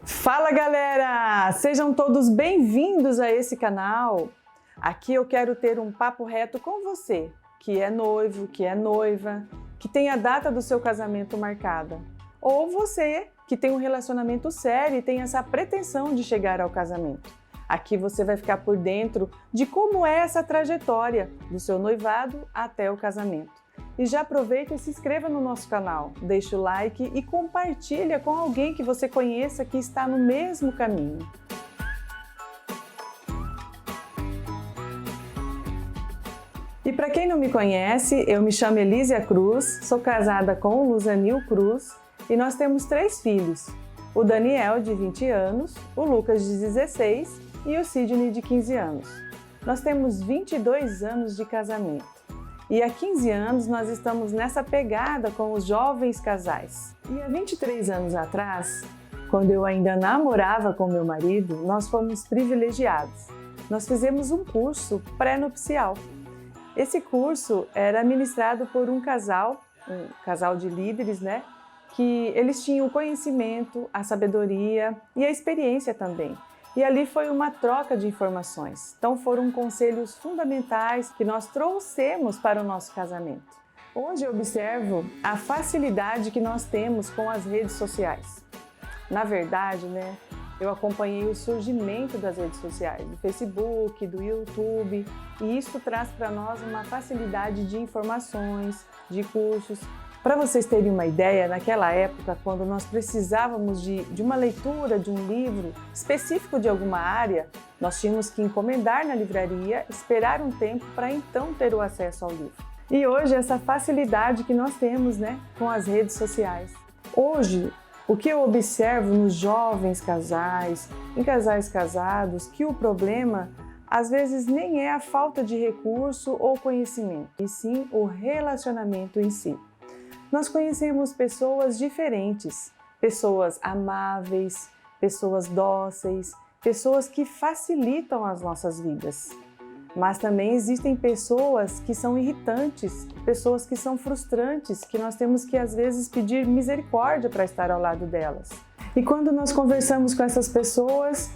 Fala galera! Sejam todos bem-vindos a esse canal. Aqui eu quero ter um papo reto com você, que é noivo, que é noiva, que tem a data do seu casamento marcada. Ou você que tem um relacionamento sério e tem essa pretensão de chegar ao casamento. Aqui você vai ficar por dentro de como é essa trajetória do seu noivado até o casamento. E já aproveita e se inscreva no nosso canal, deixa o like e compartilha com alguém que você conheça que está no mesmo caminho. E para quem não me conhece, eu me chamo Elísia Cruz, sou casada com o Luzanil Cruz e nós temos 3 filhos, o Daniel de 20 anos, o Lucas de 16 e o Sidney de 15 anos. Nós temos 22 anos de casamento. E há 15 anos nós estamos nessa pegada com os jovens casais. E há 23 anos atrás, quando eu ainda namorava com meu marido, nós fomos privilegiados. Nós fizemos um curso pré-nupcial. Esse curso era ministrado por um casal de líderes, né? Que eles tinham o conhecimento, a sabedoria e a experiência também. E ali foi uma troca de informações. Então foram conselhos fundamentais que nós trouxemos para o nosso casamento. Hoje eu observo a facilidade que nós temos com as redes sociais. Na verdade, eu acompanhei o surgimento das redes sociais, do Facebook, do YouTube, e isso traz para nós uma facilidade de informações, de cursos. Para vocês terem uma ideia, naquela época, quando nós precisávamos de uma leitura de um livro específico de alguma área, nós tínhamos que encomendar na livraria, esperar um tempo para então ter o acesso ao livro. E hoje, essa facilidade que nós temos com as redes sociais. Hoje, o que eu observo nos jovens casais, em casais casados, que o problema às vezes nem é a falta de recurso ou conhecimento, e sim o relacionamento em si. Nós conhecemos pessoas diferentes, pessoas amáveis, pessoas dóceis, pessoas que facilitam as nossas vidas. Mas também existem pessoas que são irritantes, pessoas que são frustrantes, que nós temos que às vezes pedir misericórdia para estar ao lado delas. E quando nós conversamos com essas pessoas,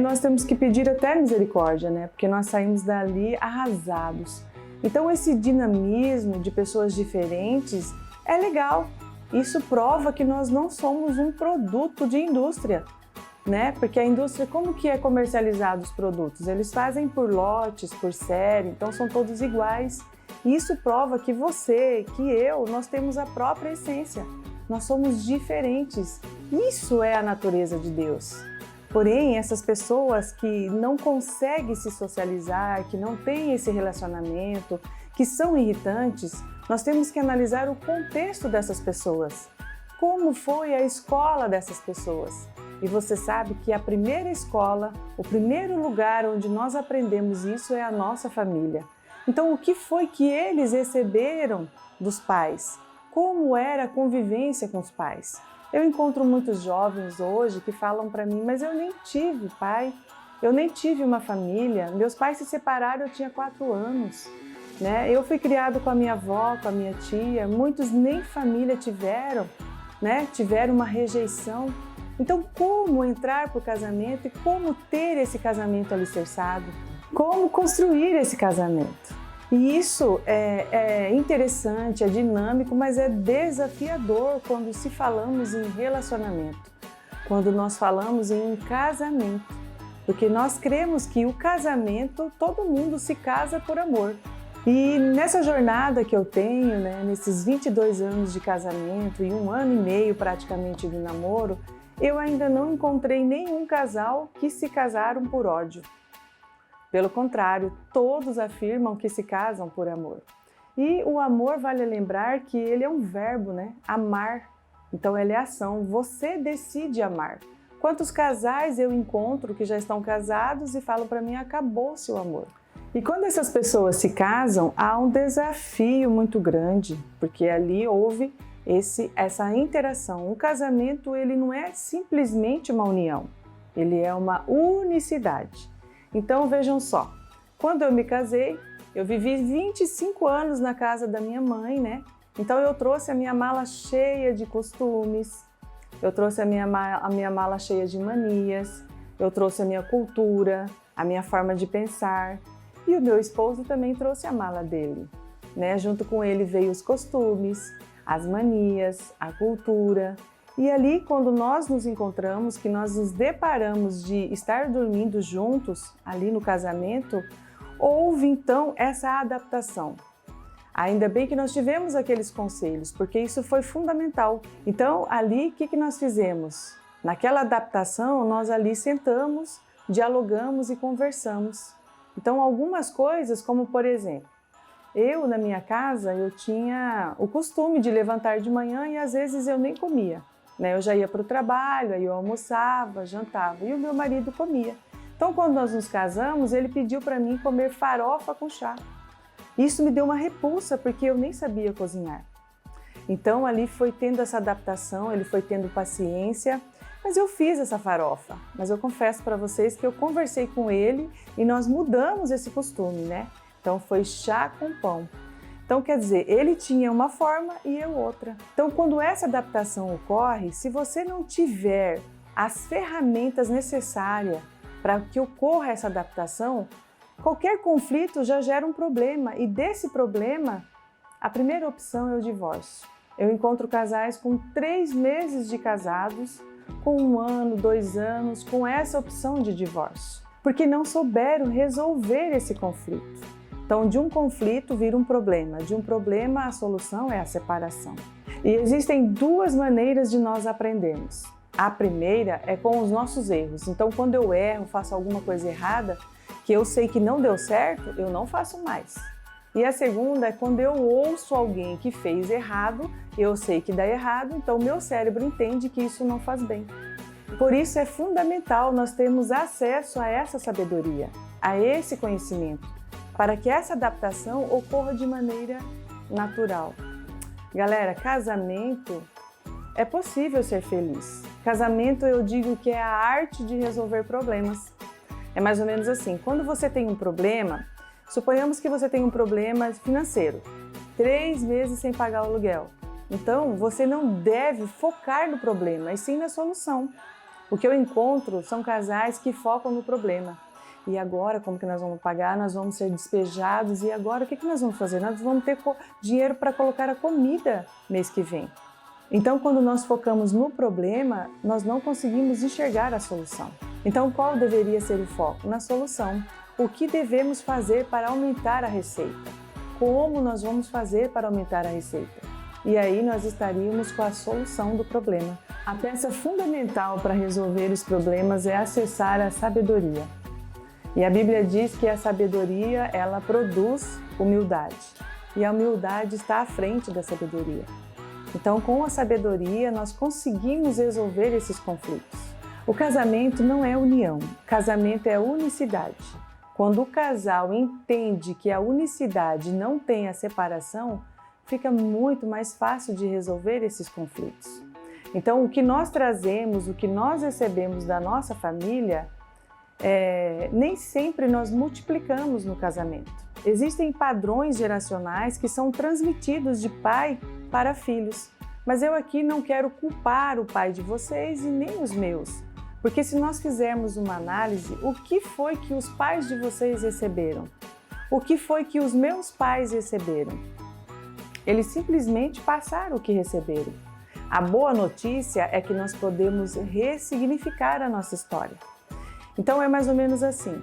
nós temos que pedir até misericórdia, porque nós saímos dali arrasados. Então esse dinamismo de pessoas diferentes é legal. Isso prova que nós não somos um produto de indústria, Porque a indústria, como que é comercializado os produtos? Eles fazem por lotes, por série, então são todos iguais. E isso prova que você, que eu, nós temos a própria essência. Nós somos diferentes. Isso é a natureza de Deus. Porém, essas pessoas que não conseguem se socializar, que não têm esse relacionamento, que são irritantes, nós temos que analisar o contexto dessas pessoas. Como foi a escola dessas pessoas? E você sabe que a primeira escola, o primeiro lugar onde nós aprendemos isso é a nossa família. Então, o que foi que eles receberam dos pais? Como era a convivência com os pais? Eu encontro muitos jovens hoje que falam para mim, mas eu nem tive pai, eu nem tive uma família, meus pais se separaram, eu tinha 4 anos. Eu fui criado com a minha avó, com a minha tia, muitos nem família tiveram, tiveram uma rejeição. Então, como entrar para o casamento e como ter esse casamento alicerçado? Como construir esse casamento? E isso é interessante, é dinâmico, mas é desafiador quando se falamos em relacionamento, quando nós falamos em casamento, porque nós cremos que o casamento, todo mundo se casa por amor. E nessa jornada que eu tenho, nesses 22 anos de casamento e 1 ano e meio praticamente de namoro, eu ainda não encontrei nenhum casal que se casaram por ódio. Pelo contrário, todos afirmam que se casam por amor. E o amor, vale lembrar que ele é um verbo, amar. Então ele é ação, você decide amar. Quantos casais eu encontro que já estão casados e falam para mim, acabou-se o amor. E quando essas pessoas se casam, há um desafio muito grande, porque ali houve essa interação. O casamento, ele não é simplesmente uma união, ele é uma unicidade. Então vejam só, quando eu me casei, eu vivi 25 anos na casa da minha mãe, Então eu trouxe a minha mala cheia de costumes, eu trouxe a minha mala cheia de manias, eu trouxe a minha cultura, a minha forma de pensar. E o meu esposo também trouxe a mala dele, né? Junto com ele veio os costumes, as manias, a cultura. E ali, quando nós nos encontramos, que nós nos deparamos de estar dormindo juntos, ali no casamento, houve então essa adaptação. Ainda bem que nós tivemos aqueles conselhos, porque isso foi fundamental. Então, ali, o que nós fizemos? Naquela adaptação, nós ali sentamos, dialogamos e conversamos. Então, algumas coisas, como por exemplo, eu na minha casa, eu tinha o costume de levantar de manhã e às vezes eu nem comia, né? Eu já ia para o trabalho, aí eu almoçava, jantava e o meu marido comia. Então, quando nós nos casamos, ele pediu para mim comer farofa com chá. Isso me deu uma repulsa, porque eu nem sabia cozinhar. Então, ali foi tendo essa adaptação, ele foi tendo paciência, mas eu fiz essa farofa. Mas eu confesso para vocês que eu conversei com ele e nós mudamos esse costume, né? Então, foi chá com pão. Então, quer dizer, ele tinha uma forma e eu outra. Então, quando essa adaptação ocorre, se você não tiver as ferramentas necessárias para que ocorra essa adaptação, qualquer conflito já gera um problema e desse problema, a primeira opção é o divórcio. Eu encontro casais com 3 meses de casados, com 1 ano, 2 anos, com essa opção de divórcio, porque não souberam resolver esse conflito. Então, de um conflito vira um problema, de um problema a solução é a separação. E existem 2 maneiras de nós aprendermos. A primeira é com os nossos erros. Então, quando eu erro, faço alguma coisa errada, que eu sei que não deu certo, eu não faço mais. E a segunda é quando eu ouço alguém que fez errado, eu sei que dá errado, então meu cérebro entende que isso não faz bem. Por isso é fundamental nós termos acesso a essa sabedoria, a esse conhecimento, para que essa adaptação ocorra de maneira natural. Galera, casamento é possível ser feliz. Casamento eu digo que é a arte de resolver problemas. É mais ou menos assim, quando você tem um problema, suponhamos que você tem um problema financeiro, 3 meses sem pagar o aluguel. Então, você não deve focar no problema, e sim na solução. O que eu encontro são casais que focam no problema. E agora, como que nós vamos pagar? Nós vamos ser despejados, e agora o que nós vamos fazer? Nós vamos ter dinheiro para colocar a comida mês que vem. Então, quando nós focamos no problema, nós não conseguimos enxergar a solução. Então, qual deveria ser o foco? Na solução. O que devemos fazer para aumentar a receita? Como nós vamos fazer para aumentar a receita? E aí nós estaríamos com a solução do problema. A peça fundamental para resolver os problemas é acessar a sabedoria. E a Bíblia diz que a sabedoria, ela produz humildade. E a humildade está à frente da sabedoria. Então, com a sabedoria, nós conseguimos resolver esses conflitos. O casamento não é união, casamento é unicidade. Quando o casal entende que a unicidade não tem a separação, fica muito mais fácil de resolver esses conflitos. Então, o que nós trazemos, o que nós recebemos da nossa família, nem sempre nós multiplicamos no casamento. Existem padrões geracionais que são transmitidos de pai para filhos. Mas eu aqui não quero culpar o pai de vocês e nem os meus. Porque se nós fizermos uma análise, o que foi que os pais de vocês receberam? O que foi que os meus pais receberam? Eles simplesmente passaram o que receberam. A boa notícia é que nós podemos ressignificar a nossa história. Então é mais ou menos assim.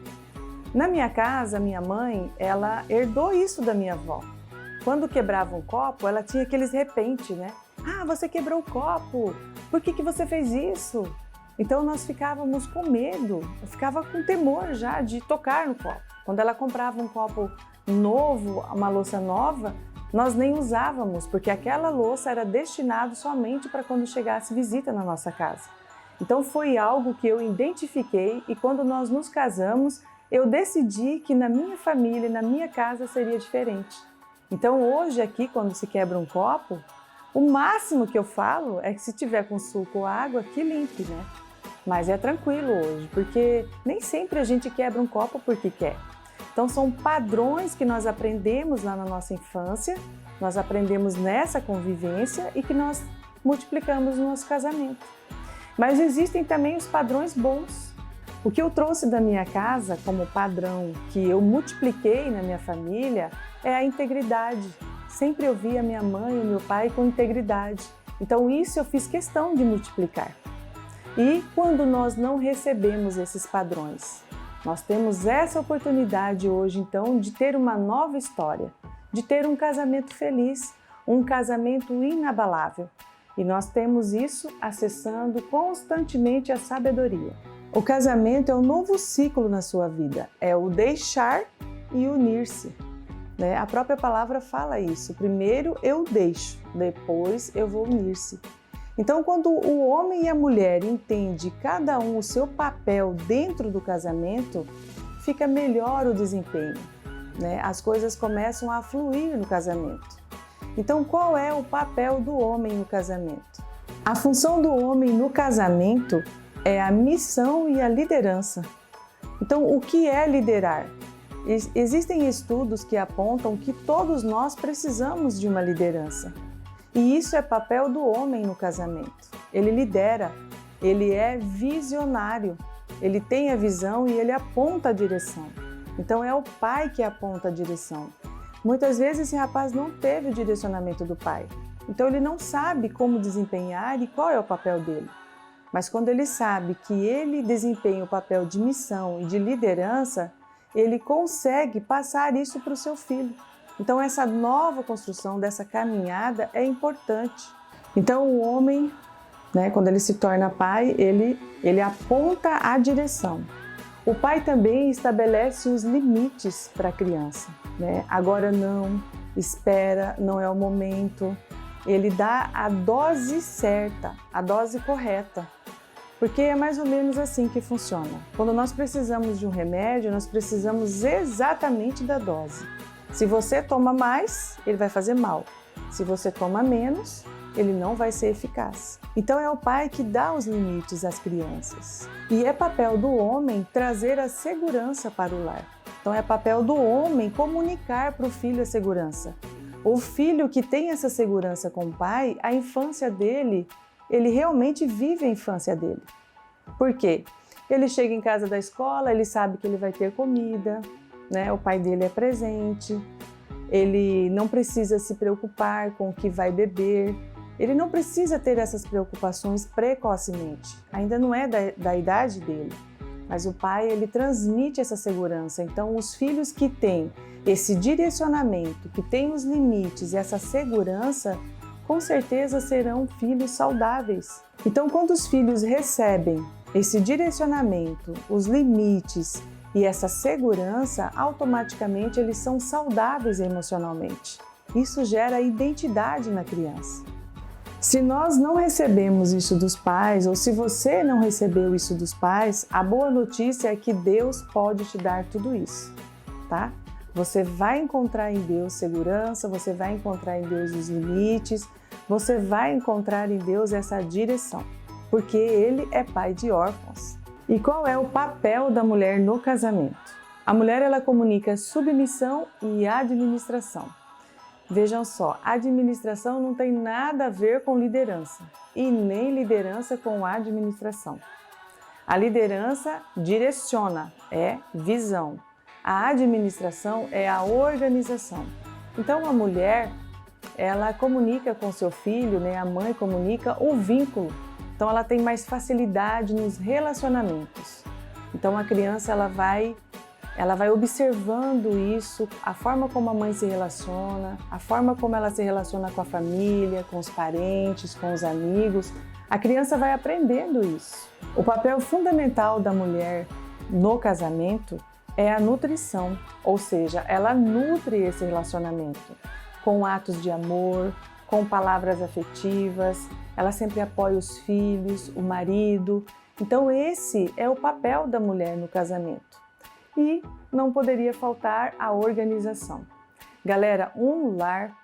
Na minha casa, minha mãe, ela herdou isso da minha avó. Quando quebrava um copo, ela tinha aqueles repente, né? Ah, você quebrou o copo, por que você fez isso? Então nós ficávamos com medo, eu ficava com temor já de tocar no copo. Quando ela comprava um copo novo, uma louça nova, nós nem usávamos, porque aquela louça era destinada somente para quando chegasse visita na nossa casa. Então foi algo que eu identifiquei e quando nós nos casamos, eu decidi que na minha família, na minha casa seria diferente. Então hoje aqui, quando se quebra um copo, o máximo que eu falo é que se tiver com suco ou água, que limpe, né? Mas é tranquilo hoje, porque nem sempre a gente quebra um copo porque quer. Então são padrões que nós aprendemos lá na nossa infância, nós aprendemos nessa convivência e que nós multiplicamos o nosso casamento. Mas existem também os padrões bons. O que eu trouxe da minha casa como padrão que eu multipliquei na minha família é a integridade. Sempre eu vi a minha mãe e o meu pai com integridade. Então isso eu fiz questão de multiplicar. E quando nós não recebemos esses padrões, nós temos essa oportunidade hoje então de ter uma nova história, de ter um casamento feliz, um casamento inabalável. E nós temos isso acessando constantemente a sabedoria. O casamento é um novo ciclo na sua vida, é o deixar e unir-se. A própria palavra fala isso. Primeiro eu deixo, depois eu vou unir-se. Então, quando o homem e a mulher entendem cada um o seu papel dentro do casamento, fica melhor o desempenho. As coisas começam a fluir no casamento. Então, qual é o papel do homem no casamento? A função do homem no casamento é a missão e a liderança. Então, o que é liderar? Existem estudos que apontam que todos nós precisamos de uma liderança. E isso é papel do homem no casamento. Ele lidera, ele é visionário, ele tem a visão e ele aponta a direção. Então, é o pai que aponta a direção. Muitas vezes esse rapaz não teve o direcionamento do pai, então ele não sabe como desempenhar e qual é o papel dele. Mas quando ele sabe que ele desempenha o papel de missão e de liderança, ele consegue passar isso para o seu filho. Então essa nova construção dessa caminhada é importante. Então o homem, quando ele se torna pai, ele aponta a direção. O pai também estabelece os limites para a criança. Agora não, espera, não é o momento. Ele dá a dose certa, a dose correta. Porque é mais ou menos assim que funciona. Quando nós precisamos de um remédio, nós precisamos exatamente da dose. Se você toma mais, ele vai fazer mal. Se você toma menos, ele não vai ser eficaz. Então é o pai que dá os limites às crianças. E é papel do homem trazer a segurança para o lar. Então é papel do homem comunicar para o filho a segurança. O filho que tem essa segurança com o pai, a infância dele, ele realmente vive a infância dele. Por quê? Ele chega em casa da escola, ele sabe que ele vai ter comida, o pai dele é presente, ele não precisa se preocupar com o que vai beber, ele não precisa ter essas preocupações precocemente, ainda não é da idade dele. Mas o pai, ele transmite essa segurança. Então, os filhos que têm esse direcionamento, que têm os limites e essa segurança, com certeza serão filhos saudáveis. Então, quando os filhos recebem esse direcionamento, os limites e essa segurança, automaticamente eles são saudáveis emocionalmente. Isso gera identidade na criança. Se nós não recebemos isso dos pais, ou se você não recebeu isso dos pais, a boa notícia é que Deus pode te dar tudo isso, tá? Você vai encontrar em Deus segurança, você vai encontrar em Deus os limites, você vai encontrar em Deus essa direção, porque Ele é pai de órfãos. E qual é o papel da mulher no casamento? A mulher, ela comunica submissão e administração. Vejam só, administração não tem nada a ver com liderança e nem liderança com administração. A liderança direciona, é visão. A administração é a organização. Então a mulher, ela comunica com seu filho, a mãe comunica o vínculo. Então ela tem mais facilidade nos relacionamentos. Então a criança ela vai observando isso, a forma como a mãe se relaciona, a forma como ela se relaciona com a família, com os parentes, com os amigos. A criança vai aprendendo isso. O papel fundamental da mulher no casamento é a nutrição, ou seja, ela nutre esse relacionamento com atos de amor, com palavras afetivas, ela sempre apoia os filhos, o marido. Então esse é o papel da mulher no casamento. E não poderia faltar a organização. Galera, um lar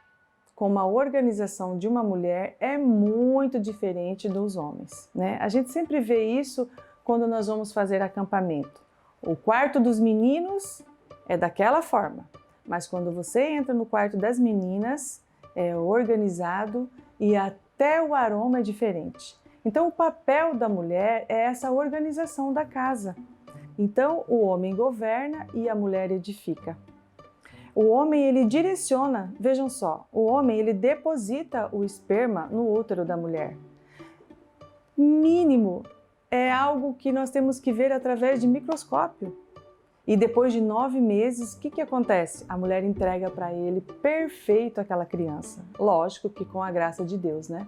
com uma organização de uma mulher é muito diferente dos homens, A gente sempre vê isso quando nós vamos fazer acampamento. O quarto dos meninos é daquela forma, mas quando você entra no quarto das meninas, é organizado e até o aroma é diferente. Então, o papel da mulher é essa organização da casa. Então, o homem governa e a mulher edifica. O homem, ele direciona, vejam só, o homem, ele deposita o esperma no útero da mulher. Mínimo, é algo que nós temos que ver através de microscópio. E depois de 9 meses, o que acontece? A mulher entrega para ele perfeito aquela criança. Lógico que com a graça de Deus, né?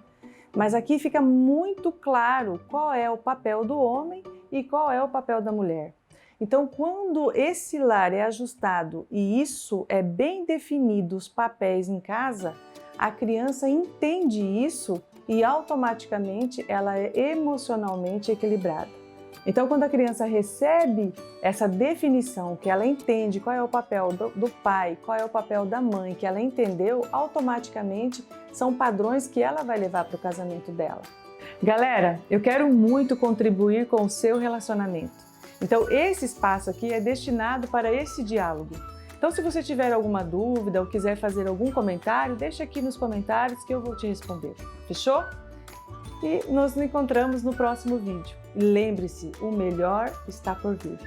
Mas aqui fica muito claro qual é o papel do homem e qual é o papel da mulher. Então, quando esse lar é ajustado e isso é bem definido, os papéis em casa, a criança entende isso e automaticamente ela é emocionalmente equilibrada. Então, quando a criança recebe essa definição, que ela entende qual é o papel do pai, qual é o papel da mãe, que ela entendeu, automaticamente são padrões que ela vai levar para o casamento dela. Galera, eu quero muito contribuir com o seu relacionamento. Então, esse espaço aqui é destinado para esse diálogo. Então, se você tiver alguma dúvida ou quiser fazer algum comentário, deixa aqui nos comentários que eu vou te responder. Fechou? E nos encontramos no próximo vídeo. E lembre-se, o melhor está por vir.